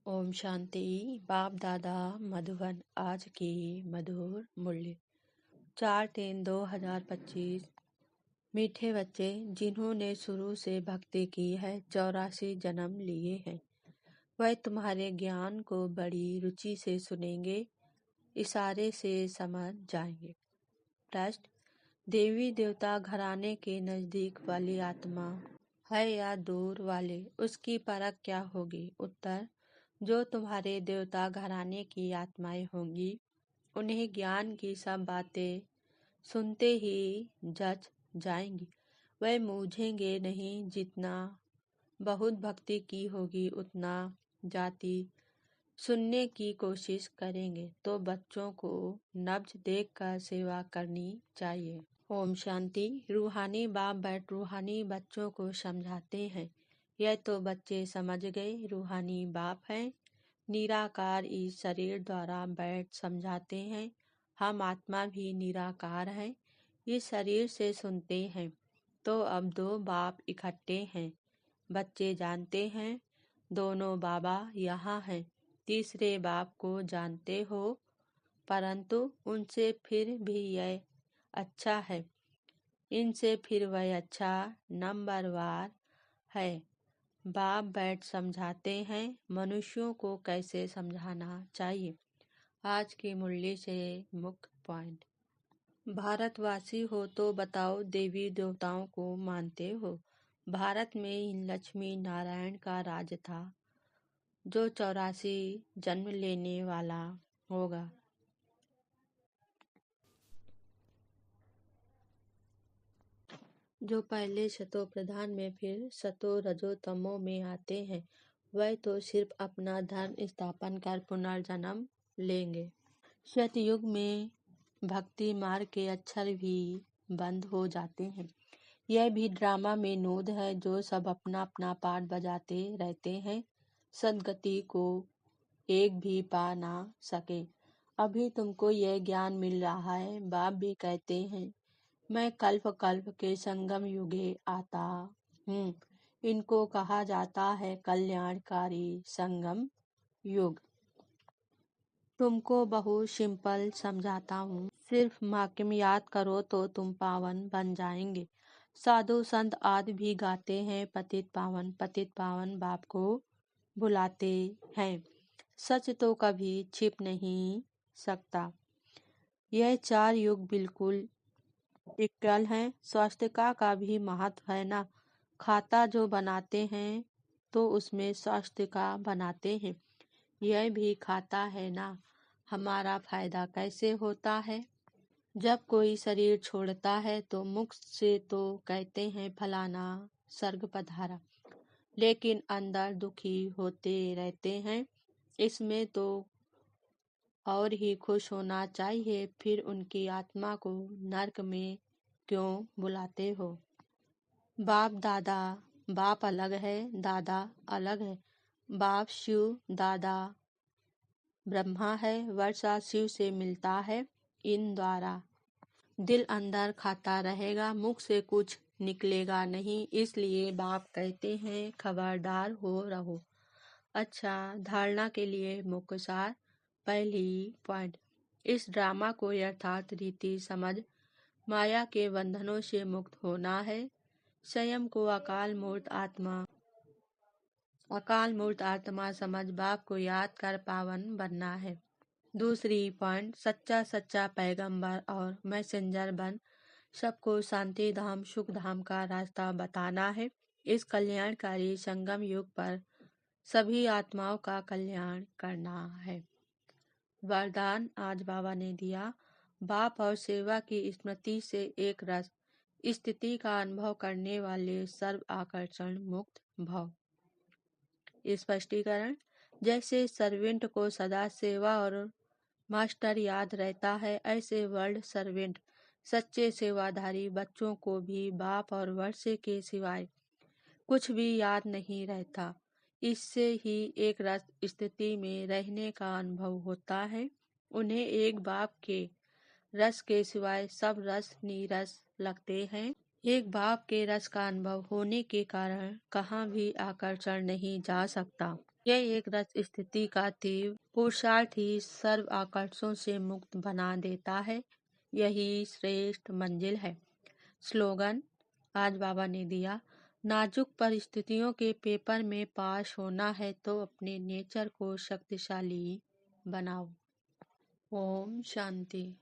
ओम शांति। बाप दादा मधुबन। आज की मधुर मूल्य 4/3/2025। मीठे बच्चे जिन्होंने शुरू से भक्ति की है 84 जन्म लिए हैं, वह तुम्हारे ज्ञान को बड़ी रुचि से सुनेंगे, इशारे से समझ जाएंगे। प्रश्न: देवी देवता घराने के नजदीक वाली आत्मा है या दूर वाले, उसकी परख क्या होगी? उत्तर: जो तुम्हारे देवता घराने की आत्माएं होंगी, उन्हें ज्ञान की सब बातें सुनते ही जच जाएंगी। वह मूझेंगे नहीं। जितना बहुत भक्ति की होगी उतना जाति सुनने की कोशिश करेंगे। तो बच्चों को नब्ज देखकर सेवा करनी चाहिए। ओम शांति। रूहानी बाप बैठ रूहानी बच्चों को समझाते हैं। यह तो बच्चे समझ गए, रूहानी बाप हैं। निराकार इस शरीर द्वारा बैठ समझाते हैं। हम आत्मा भी निराकार हैं, इस शरीर से सुनते हैं। तो अब दो बाप इकट्ठे हैं। बच्चे जानते हैं दोनों बाबा यहाँ हैं। तीसरे बाप को जानते हो, परंतु उनसे फिर भी यह अच्छा है, इनसे फिर वह अच्छा नंबरवार है। बाप बैठ समझाते हैं मनुष्यों को कैसे समझाना चाहिए। आज के मूल्य से मुख्य पॉइंट: भारतवासी हो तो बताओ, देवी देवताओं को मानते हो? भारत में लक्ष्मी नारायण का राज था, जो 84 जन्म लेने वाला होगा। जो पहले सतो प्रधान में फिर सतो रजो तमो में आते हैं, वह तो सिर्फ अपना धर्म स्थापन कर पुनर्जन्म लेंगे। सतयुग में भक्ति मार्ग के अक्षर भी बंद हो जाते हैं। यह भी ड्रामा में नूद है, जो सब अपना अपना पार्ट बजाते रहते हैं, सदगति को एक भी पा ना सके। अभी तुमको यह ज्ञान मिल रहा है। बाप भी कहते हैं, मैं कल्प कल्प के संगम युगे आता हूँ। इनको कहा जाता है कल्याणकारी संगम युग। तुमको बहुत सिंपल समझाता हूँ, सिर्फ माकिम याद करो तो तुम पावन बन जाएंगे। साधु संत आदि भी गाते हैं पतित पावन बाप को बुलाते हैं। सच तो कभी छिप नहीं सकता। यह 4 युग बिल्कुल इक्वल हैं। स्वास्थ्य का भी महत्व है ना। खाता जो बनाते हैं तो उसमें स्वास्थ्य का बनाते हैं। यह भी खाता है ना। हमारा फायदा कैसे होता है? जब कोई शरीर छोड़ता है तो मुख से तो कहते हैं फलाना स्वर्ग पधारा, लेकिन अंदर दुखी होते रहते हैं। इसमें तो और ही खुश होना चाहिए। फिर उनकी आत्मा को नरक में क्यों बुलाते हो? बाप दादा, बाप अलग है, दादा अलग है। बाप शिव, दादा ब्रह्मा है। वर्षा शिव से मिलता है। इन द्वारा दिल अंदर खाता रहेगा, मुख से कुछ निकलेगा नहीं। इसलिए बाप कहते हैं खबरदार हो रहो। अच्छा, धारणा के लिए मुख्य सार। पहली पॉइंट: इस ड्रामा को यथार्थ रीति समझ माया के बंधनों से मुक्त होना है। स्वयं को अकाल मूर्त आत्मा समझ बाप को याद कर पावन बनना है। दूसरी पॉइंट: सच्चा पैगंबर और मैसेंजर बन सबको शांति धाम सुख धाम का रास्ता बताना है। इस कल्याणकारी संगम युग पर सभी आत्माओं का कल्याण करना है। वरदान आज बाबा ने दिया। बाप और सेवा की स्मृति से एक रस स्थिति का अनुभव करने वाले सर्व आकर्षण मुक्त भव। स्पष्टीकरण: जैसे सर्वेंट को सदा सेवा और मास्टर याद रहता है, ऐसे वर्ल्ड सर्वेंट सच्चे सेवाधारी बच्चों को भी बाप और वर्षे के सिवाय कुछ भी याद नहीं रहता। इससे ही एक रस स्थिति में रहने का अनुभव होता है। उन्हें एक बाप के रस के सिवाय सब रस नीरस लगते हैं। एक बाप के रस का अनुभव होने के कारण कहाँ भी आकर्षण नहीं जा सकता। यह एक रस स्थिति का तीव्र पुरुषार्थ ही सर्व आकर्षों से मुक्त बना देता है। यही श्रेष्ठ मंजिल है। स्लोगन आज बाबा ने दिया, नाजुक परिस्थितियों के पेपर में पास होना है तो अपने नेचर को शक्तिशाली बनाओ। ओम शांति।